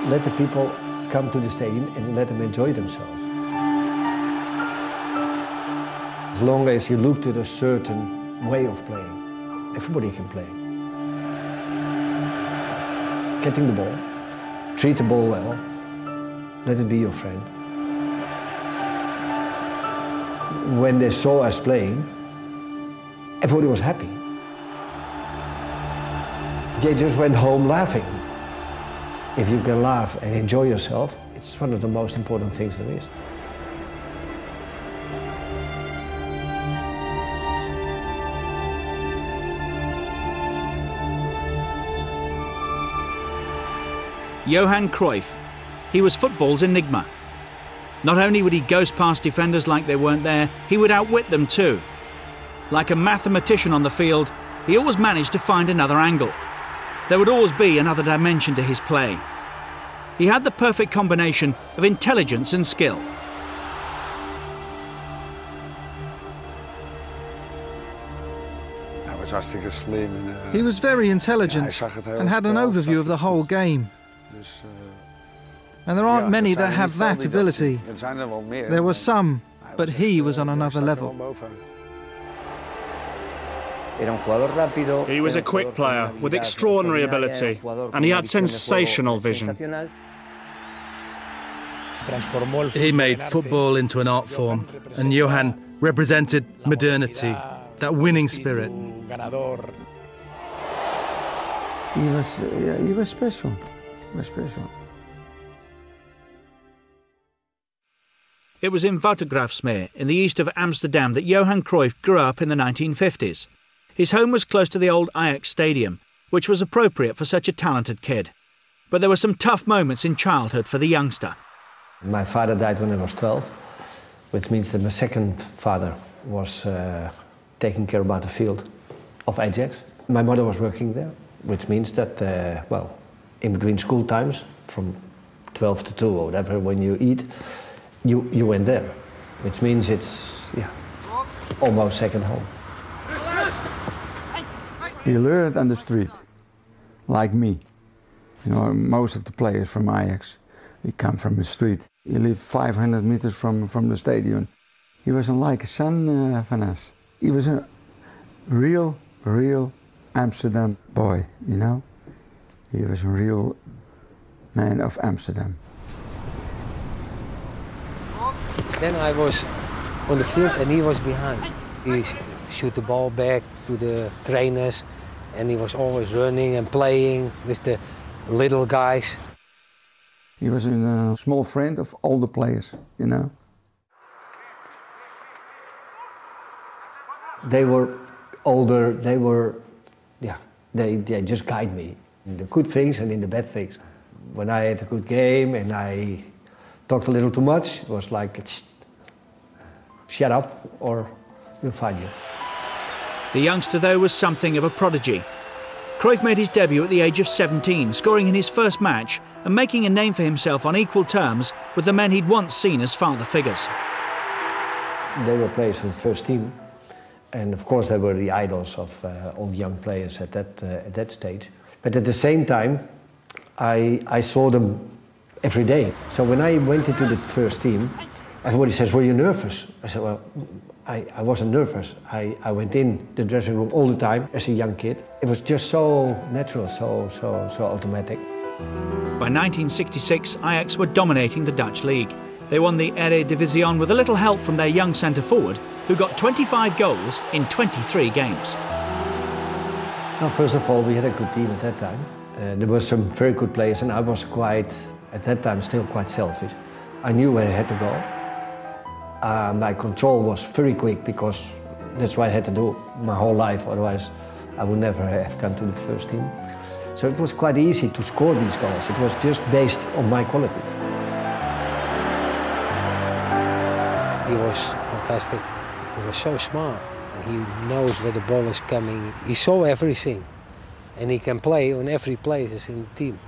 let the people come to the stadium and let them enjoy themselves. As long as you look to a certain way of playing, everybody can play. Getting the ball, treat the ball well, let it be your friend. When they saw us playing, everybody was happy. They just went home laughing. If you can laugh and enjoy yourself, it's one of the most important things there is. Johan Cruyff. He was football's enigma. Not only would he ghost past defenders like they weren't there, he would outwit them too. Like a mathematician on the field, he always managed to find another angle. There would always be another dimension to his play. He had the perfect combination of intelligence and skill. He was very intelligent and had an overview of the whole game. And there aren't many that have that ability. There were some, but he was on another level. He was a quick player with extraordinary ability, and he had sensational vision. He made football into an art form, and Johan represented modernity, that winning spirit. He was special. He was special. It was in Watergraafsmeer, in the east of Amsterdam, that Johan Cruyff grew up in the 1950s. His home was close to the old Ajax stadium, which was appropriate for such a talented kid. But there were some tough moments in childhood for the youngster. My father died when I was 12, which means that my second father was taking care about the field of Ajax. My mother was working there, which means that, well, in between school times, from 12 to 2 or whatever, when you eat, you went there, which means it's, yeah, almost second home. He learned on the street, like me. You know, most of the players from Ajax, we come from the street. He lived 500 meters from the stadium. He was like a son from us. He was a real Amsterdam boy, you know. He was a real man of Amsterdam. Then I was on the field and he was behind. He shoot the ball back to the trainers and he was always running and playing with the little guys. He was a small friend of all the players, you know. They were older, they just guide me in the good things and in the bad things. When I had a good game and I talked a little too much, it was like, shut up or we'll find you. The youngster, though, was something of a prodigy. Cruyff made his debut at the age of 17, scoring in his first match and making a name for himself on equal terms with the men he'd once seen as father figures. They were players for the first team, and of course they were the idols of all the young players at that stage. But at the same time, I saw them every day. So when I went into the first team, everybody says, "Were you nervous?" I said, "Well, I wasn't nervous. I went in the dressing room all the time as a young kid. It was just so natural, so automatic." By 1966, Ajax were dominating the Dutch league. They won the Eredivisie with a little help from their young centre-forward, who got 25 goals in 23 games. Now, first of all, we had a good team at that time. There were some very good players, and I was quite, at that time, still quite selfish. I knew where I had to go. My control was very quick because that's what I had to do my whole life, otherwise I would never have come to the first team. So it was quite easy to score these goals. It was just based on my quality. He was fantastic. He was so smart. He knows where the ball is coming. He saw everything. And he can play on every place in the team.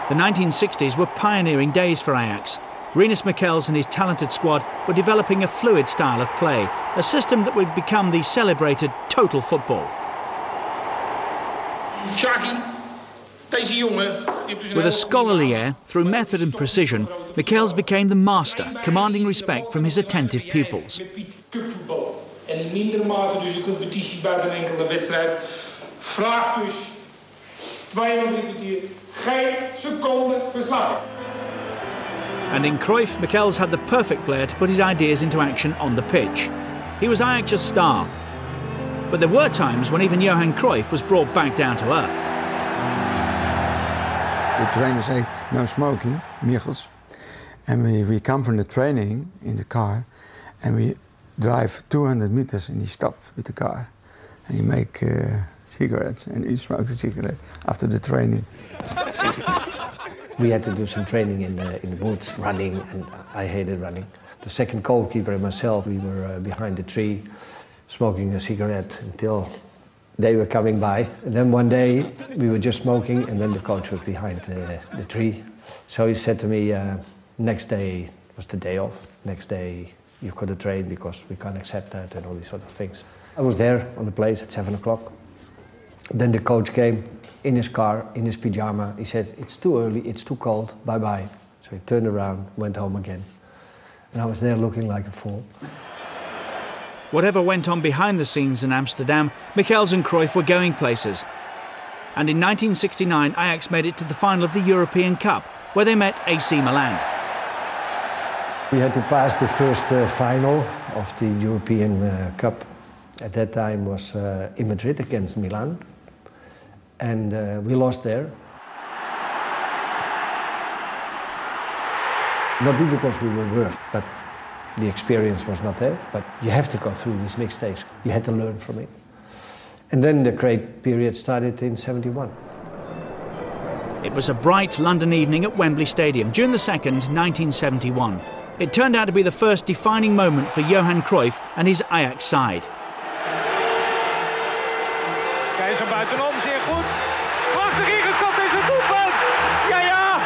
The 1960s were pioneering days for Ajax. Rinus Michels and his talented squad were developing a fluid style of play, a system that would become the celebrated total football. Chucky, With a scholarly air, through method and precision, Michels became the master, commanding respect from his attentive pupils. En in mindere mate dus de competitie buiten een enkele wedstrijd vraagt dus 2,5 kwartier geen seconde verslagen. And in Cruyff, Michels had the perfect player to put his ideas into action on the pitch. He was Ajax's star. But there were times when even Johan Cruyff was brought back down to earth. The trainer say no smoking, Michels. And we come from the training in the car and we drive 200 meters and he stopped with the car. And he make cigarettes and he smoked a cigarette after the training. We had to do some training in the woods, running, and I hated running. The second goalkeeper and myself, we were behind the tree, smoking a cigarette until they were coming by. And then one day we were just smoking and then the coach was behind the tree. So he said to me, next day was the day off. Next day you've got to train because we can't accept that and all these sort of things. I was there on the place at 7 o'clock. Then the coach came in his car, in his pyjama. He said, it's too early, it's too cold, bye-bye. So he turned around, went home again. And I was there looking like a fool. Whatever went on behind the scenes in Amsterdam, Michels and Cruyff were going places. And in 1969, Ajax made it to the final of the European Cup, where they met AC Milan. We had to pass the first final of the European Cup. At that time was in Madrid against Milan. And we lost there. Not because we were worse, but the experience was not there. But you have to go through these mistakes. You had to learn from it. And then the great period started in '71. It was a bright London evening at Wembley Stadium, June the 2nd, 1971. It turned out to be the first defining moment for Johan Cruyff and his Ajax side. Keizer buitenom, zeer goed. Prachtig ingekopt is het doelpunt. Ja, ja.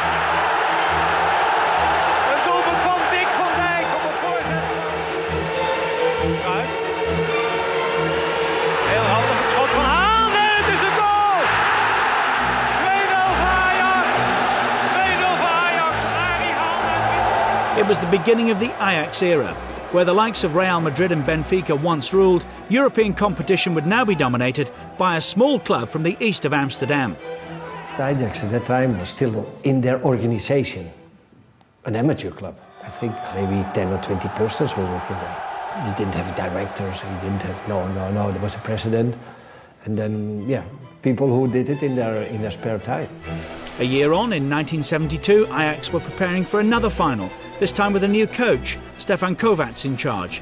Een doelpunt van Dick van Dijk op het voorzet. Cruyff. Heel handig het schot van Haan en het is een goal. 2-0 voor Ajax. 2-0 voor Ajax. Arie Haan. It was the beginning of the Ajax era. Where the likes of Real Madrid and Benfica once ruled, European competition would now be dominated by a small club from the east of Amsterdam. Ajax at that time was still in their organization, an amateur club. I think maybe 10 or 20 persons were working there. You didn't have directors, you didn't have, no, there was a president. And then, yeah, people who did it in their spare time. A year on, in 1972, Ajax were preparing for another final, this time with a new coach, Stefan Kovacs, in charge.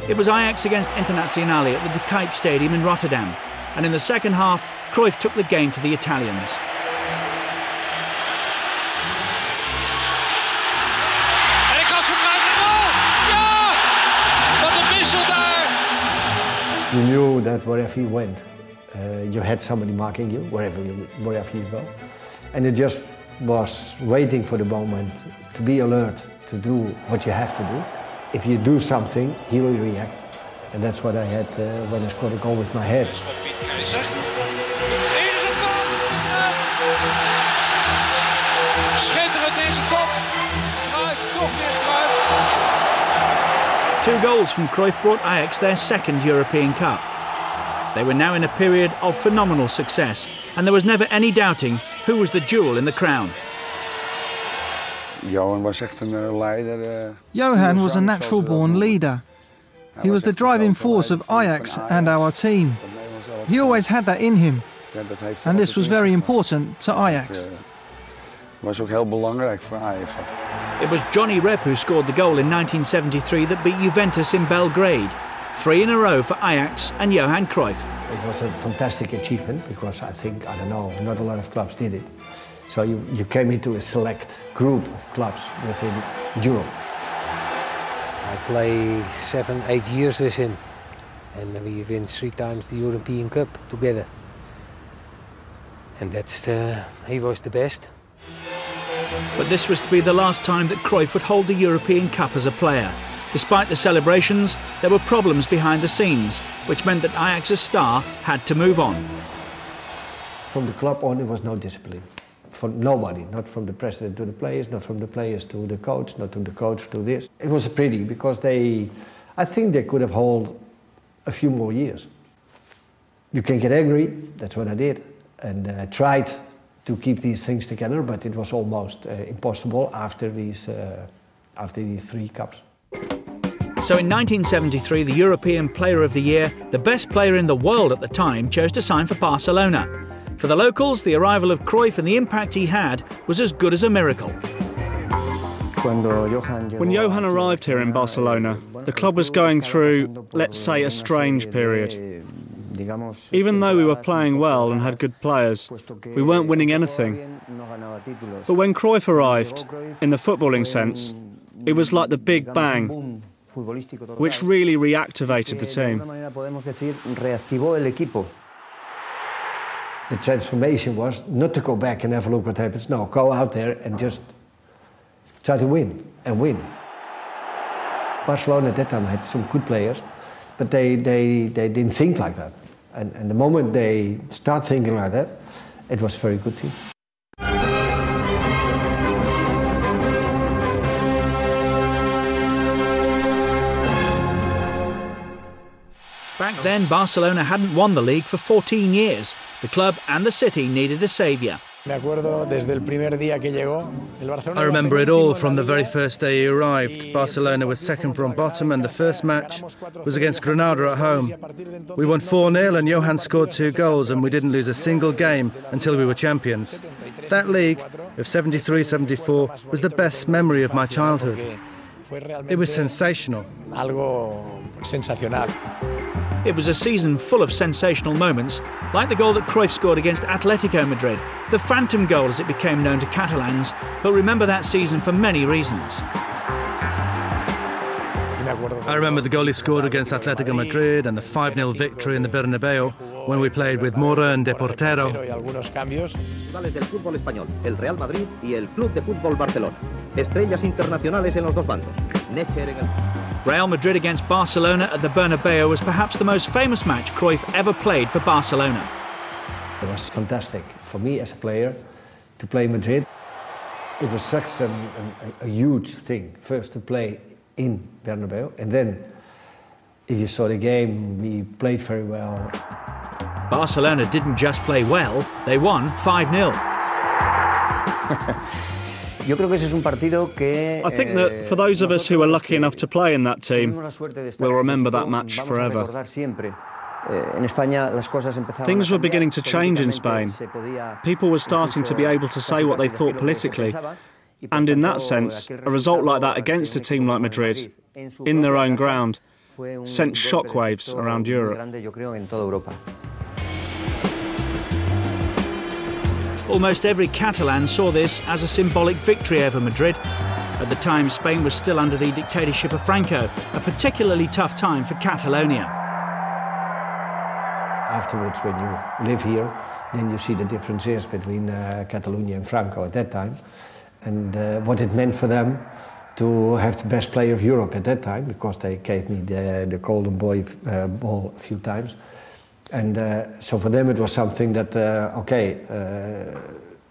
It was Ajax against Internazionale at the De Kuip Stadium in Rotterdam, and in the second half, Cruyff took the game to the Italians. En ik was voor Cruyff de goal! Ja! Wat een wissel daar! You knew that wherever you went, you had somebody marking you, wherever you go. And it just was waiting for the moment to be alert, to do what you have to do. If you do something, he will react. And that's what I had when I scored a goal with my head. Keizer. Ingekopt! Schitterend ingekopt. Cruyff, toch weer Cruyff. 2 goals from Cruyff brought Ajax their second European Cup. They were now in a period of phenomenal success, and there was never any doubting who was the jewel in the crown. Johan was echt een leider. Johan was a natural-born leader. He was the driving force of Ajax and our team. He always had that in him, and this was very important to Ajax. Was ook heel belangrijk voor Ajax. It was Johnny Rep who scored the goal in 1973 that beat Juventus in Belgrade. 3 in a row for Ajax and Johan Cruyff. It was a fantastic achievement because I think, I don't know, not a lot of clubs did it. So you came into a select group of clubs within Europe. I play 7-8 years with him, and we win 3 times the European Cup together. And he was the best. But this was to be the last time that Cruyff would hold the European Cup as a player. Despite the celebrations, there were problems behind the scenes, which meant that Ajax's star had to move on. from the club on, there was no discipline. For nobody, not from the president to the players, not from the players to the coach, not from the coach to this. It was pretty because I think they could have held a few more years. You can get angry, that's what I did, and tried to keep these things together, but it was almost impossible after these 3 cups. So in 1973, the European Player of the Year, the best player in the world at the time, chose to sign for Barcelona. For the locals, the arrival of Cruyff and the impact he had was as good as a miracle. When Johan arrived here in Barcelona, the club was going through, let's say, a strange period. Even though we were playing well and had good players, we weren't winning anything. But when Cruyff arrived, in the footballing sense, it was like the Big Bang, which really reactivated the team. The transformation was not to go back and have a look what happens. No, go out there and just try to win and win. Barcelona at that time had some good players, but they didn't think like that. And the moment they start thinking like that, it was a very good team. Back then, Barcelona hadn't won the league for 14 years. The club and the city needed a saviour. I remember it all from the very first day he arrived. Barcelona was second from bottom and the first match was against Granada at home. We won 4-0 and Johan scored 2 goals and we didn't lose a single game until we were champions. That league of 73-74 was the best memory of my childhood. It was sensational. It was a season full of sensational moments, like the goal that Cruyff scored against Atletico Madrid, the phantom goal as it became known to Catalans, who'll remember that season for many reasons. I remember the goal he scored against Atletico Madrid and the 5-0 victory in the Bernabeu when we played with Mora and De Portero. Rivales del fútbol español, el Real Madrid y el Club de Fútbol Barcelona. Estrellas internacionales en los dos bandos. Real Madrid against Barcelona at the Bernabeu was perhaps the most famous match Cruyff ever played for Barcelona. It was fantastic for me as a player to play Madrid. It was such a huge thing, first to play in Bernabeu, and then if you saw the game, we played very well. Barcelona didn't just play well, they won 5-0. I think that for those of us who were lucky enough to play in that team, we'll remember that match forever. Things were beginning to change in Spain. People were starting to be able to say what they thought politically. And in that sense, a result like that against a team like Madrid, in their own ground, sent shockwaves around Europe. Almost every Catalan saw this as a symbolic victory over Madrid. At the time, Spain was still under the dictatorship of Franco, a particularly tough time for Catalonia. Afterwards, when you live here, then you see the differences between Catalonia and Franco at that time, and what it meant for them to have the best player of Europe at that time, because they gave me the golden boy ball a few times. And so for them it was something that,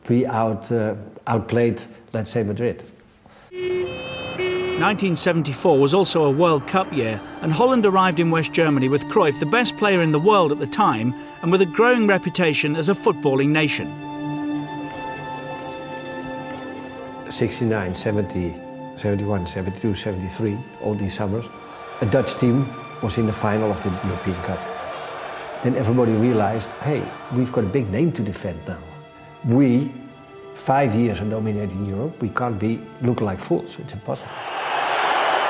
we outplayed, let's say, Madrid. 1974 was also a World Cup year, and Holland arrived in West Germany with Cruyff, the best player in the world at the time, and with a growing reputation as a footballing nation. 69, 70, 71, 72, 73, all these summers, a Dutch team was in the final of the European Cup. Then everybody realized, hey, we've got a big name to defend now. We, 5 years are dominating Europe, we can't look like fools, it's impossible.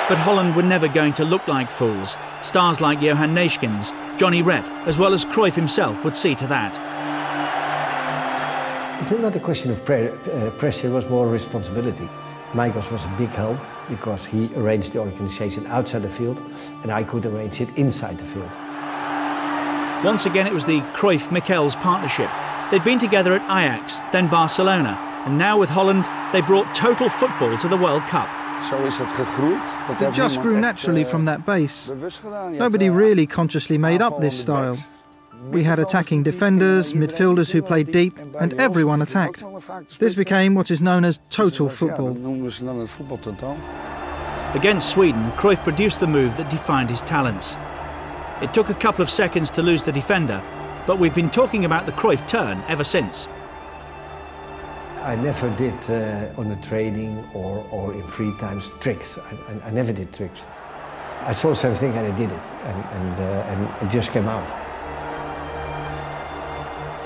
But Holland were never going to look like fools. Stars like Johan Neeskens, Johnny Rep, as well as Cruyff himself would see to that. It's not a question of pressure, it was more responsibility. Michaels was a big help because he arranged the organization outside the field and I could arrange it inside the field. Once again, it was the Cruyff-Michels partnership. They'd been together at Ajax, then Barcelona, and now with Holland, they brought total football to the World Cup. It just grew naturally from that base. Nobody really consciously made up this style. We had attacking defenders, midfielders who played deep, and everyone attacked. This became what is known as total football. Against Sweden, Cruyff produced the move that defined his talents. It took a couple of seconds to lose the defender, but we've been talking about the Cruyff turn ever since. I never did on the training or in free times tricks. I never did tricks. I saw something and I did it, and it just came out.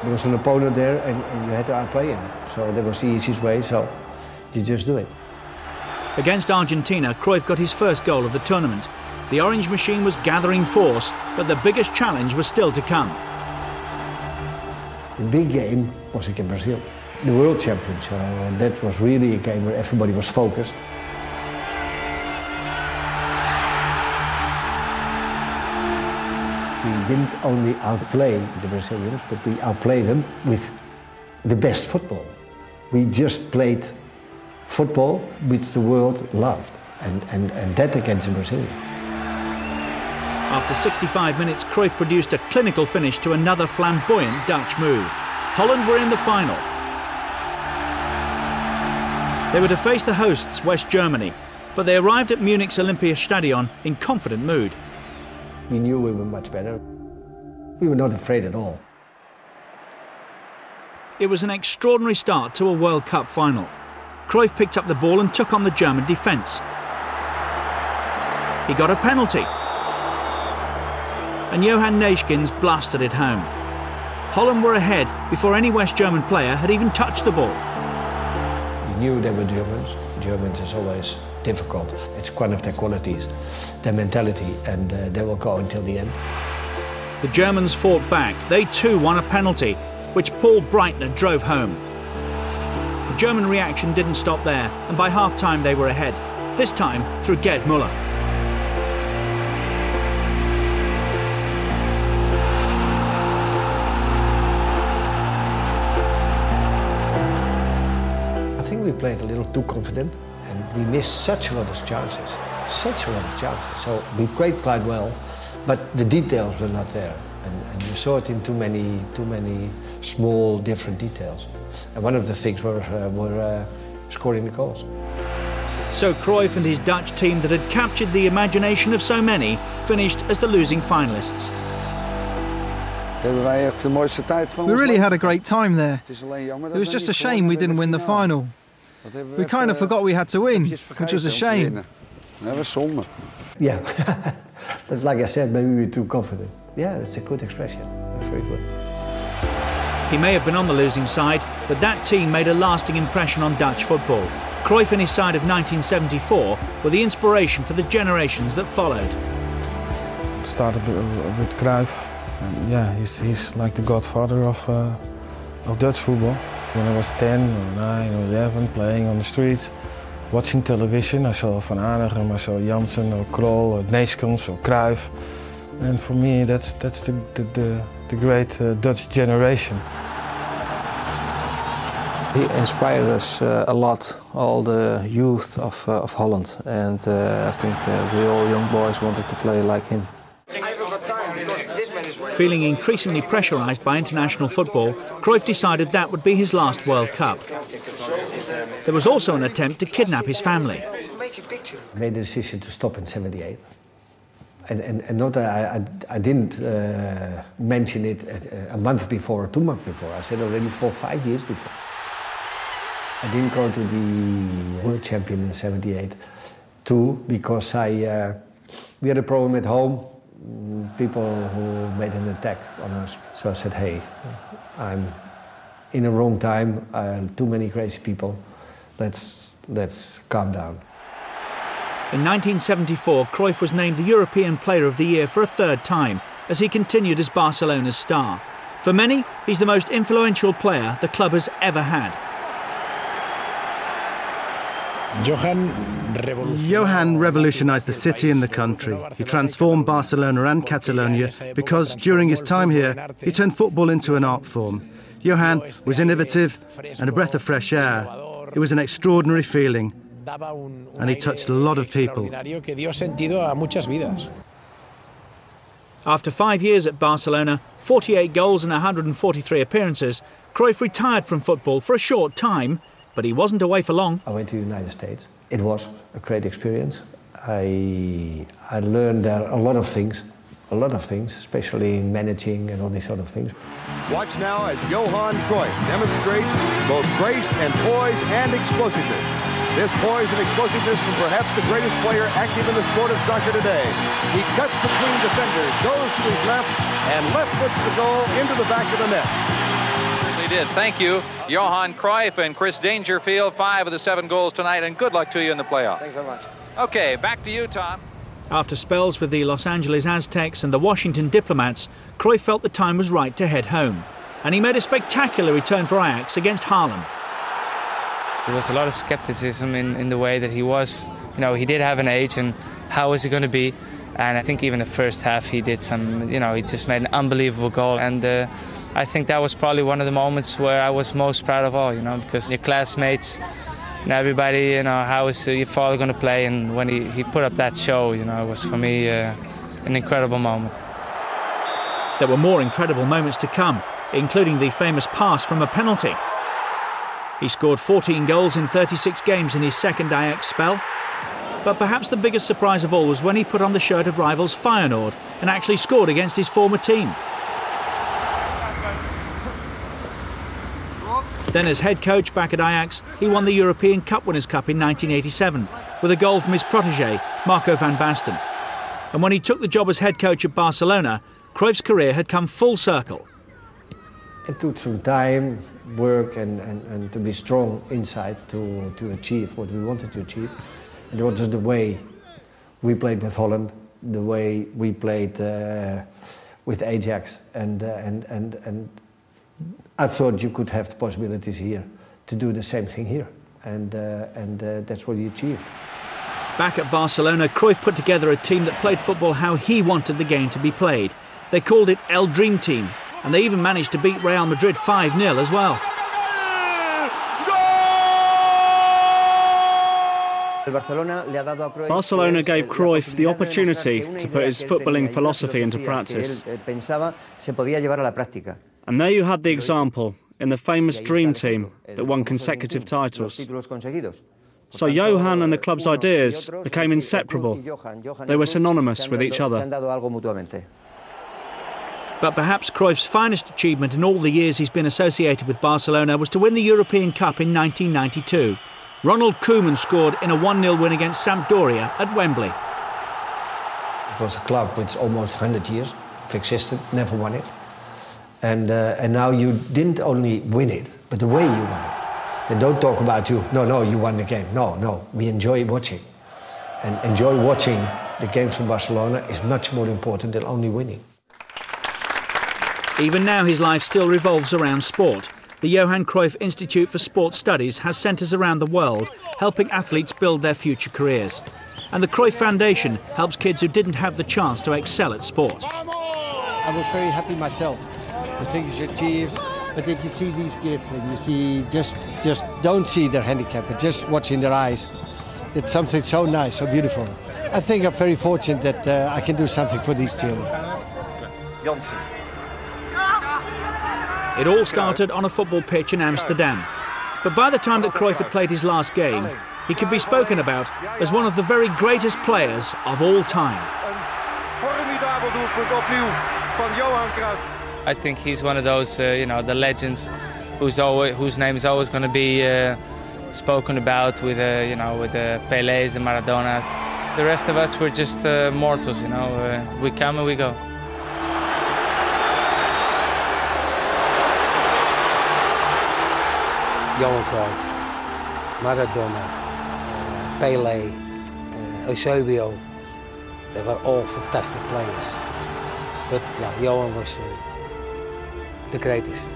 There was an opponent there and you had to outplay him. So that was the easiest way, so you just do it. Against Argentina, Cruyff got his first goal of the tournament. The orange machine was gathering force, but the biggest challenge was still to come. The big game was against Brazil, the world champions. That was really a game where everybody was focused. We didn't only outplay the Brazilians, but we outplayed them with the best football. We just played football which the world loved, and that against the Brazilians. After 65 minutes, Cruyff produced a clinical finish to another flamboyant Dutch move. Holland were in the final. They were to face the hosts, West Germany, but they arrived at Munich's Olympiastadion in confident mood. We knew we were much better. We were not afraid at all. It was an extraordinary start to a World Cup final. Cruyff picked up the ball and took on the German defence. He got a penalty. And Johan blasted it home. Holland were ahead before any West German player had even touched the ball. We knew they were Germans. Germans is always difficult. It's one of their qualities, their mentality, and they will go until the end. The Germans fought back. They too won a penalty, which Paul Breitner drove home. The German reaction didn't stop there, and by half-time they were ahead, this time through Gerd Müller. I think we played a little too confident, and we missed such a lot of chances. So we played quite well, but the details were not there, and you saw it in too many small, different details. And one of the things were scoring the goals. So Cruyff and his Dutch team that had captured the imagination of so many finished as the losing finalists. We really had a great time there. It was just a shame we didn't win the final. We kind of forgot we had to win, which was a shame. Yeah, but like I said, maybe we were too confident. Yeah, it's a good expression. It's very good. He may have been on the losing side, but that team made a lasting impression on Dutch football. Cruyff and his side of 1974 were the inspiration for the generations that followed. It started with Cruyff. And yeah, he's like the godfather of Dutch football. When I was 10 or 9 or 11, playing on the streets, watching television, I saw Van Hanegem, I saw Jansen or Krol or Neeskens or Cruyff. And for me, that's the great Dutch generation. He inspired us a lot, all the youth of Holland, and I think we all young boys wanted to play like him. Feeling increasingly pressurised by international football, Cruyff decided that would be his last World Cup. There was also an attempt to kidnap his family. I made the decision to stop in '78. And not I didn't mention it a month before or 2 months before. I said already 4 or 5 years before. I didn't go to the World Champion in '78 too because we had a problem at home. People who made an attack on us. So I said, hey, I'm in the wrong time. Too many crazy people. Let's calm down. In 1974, Cruyff was named the European Player of the Year for a third time as he continued as Barcelona's star. For many, he's the most influential player the club has ever had. Johan revolutionised the city and the country. He transformed Barcelona and Catalonia because during his time here, he turned football into an art form. Johan was innovative and a breath of fresh air. It was an extraordinary feeling, and he touched a lot of people. After 5 years at Barcelona, 48 goals and 143 appearances, Cruyff retired from football for a short time, but he wasn't away for long. I went to the United States. It was a great experience. I learned there a lot of things, especially in managing and all these sort of things. Watch now as Johan Cruyff demonstrates both grace and poise and explosiveness. This poise and explosiveness from perhaps the greatest player active in the sport of soccer today. He cuts between defenders, goes to his left, and left puts the goal into the back of the net. Certainly did. Thank you, Johan Cruyff and Chris Dangerfield, 5 of the 7 goals tonight, and good luck to you in the playoffs. Thanks very much. Okay, back to you, Tom. After spells with the Los Angeles Aztecs and the Washington Diplomats, Cruyff felt the time was right to head home. And he made a spectacular return for Ajax against Haarlem. There was a lot of skepticism in the way that he was. You know, he did have an age, and how was he going to be? And I think even the first half he did some, you know, he just made an unbelievable goal. And I think that was probably one of the moments where I was most proud of all, you know, because your classmates and everybody, you know, how is your father going to play? And when he put up that show, you know, it was for me an incredible moment. There were more incredible moments to come, including the famous pass from a penalty. He scored 14 goals in 36 games in his second Ajax spell. But perhaps the biggest surprise of all was when he put on the shirt of rivals Feyenoord and actually scored against his former team. Then as head coach back at Ajax, he won the European Cup Winners' Cup in 1987 with a goal from his protégé, Marco van Basten. And when he took the job as head coach at Barcelona, Cruyff's career had come full circle. It took some time, work and to be strong inside to achieve what we wanted to achieve. And it was just the way we played with Holland, the way we played with Ajax, and I thought you could have the possibilities here to do the same thing here, and that's what he achieved. Back at Barcelona, Cruyff put together a team that played football how he wanted the game to be played. They called it El Dream Team, and they even managed to beat Real Madrid 5-0 as well. Barcelona gave Cruyff the opportunity to put his footballing philosophy into practice. And there you had the example in the famous Dream Team that won consecutive titles. So Johan and the club's ideas became inseparable. They were synonymous with each other. But perhaps Cruyff's finest achievement in all the years he's been associated with Barcelona was to win the European Cup in 1992. Ronald Koeman scored in a 1-0 win against Sampdoria at Wembley. It was a club which almost 100 years existed, never won it. And now you didn't only win it, but the way you won it. They don't talk about you, no, you won the game. No, we enjoy watching. And enjoy watching the games from Barcelona is much more important than only winning. Even now his life still revolves around sport. The Johan Cruyff Institute for Sport Studies has centres around the world helping athletes build their future careers. And the Cruyff Foundation helps kids who didn't have the chance to excel at sport. I was very happy myself, the things you achieved. But if you see these kids and you see just don't see their handicap, but just watching their eyes, it's something so nice, so beautiful. I think I'm very fortunate that I can do something for these children. It all started on a football pitch in Amsterdam. But by the time that Cruyff had played his last game, he could be spoken about as one of the very greatest players of all time. I think he's one of those, the legends whose name is always going to be spoken about with, with the Pelés, the Maradonas. The rest of us, we're just mortals, we come and we go. Johan Cruyff, Maradona, Pelé, Eusebio, they were all fantastic players. But Johan was the greatest.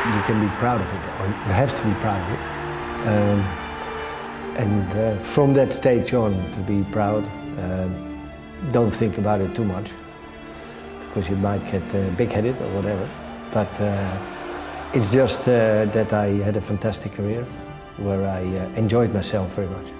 You can be proud of it, or you have to be proud of it. From that stage on, to be proud, don't think about it too much, because you might get big-headed or whatever. But it's just that I had a fantastic career where I enjoyed myself very much.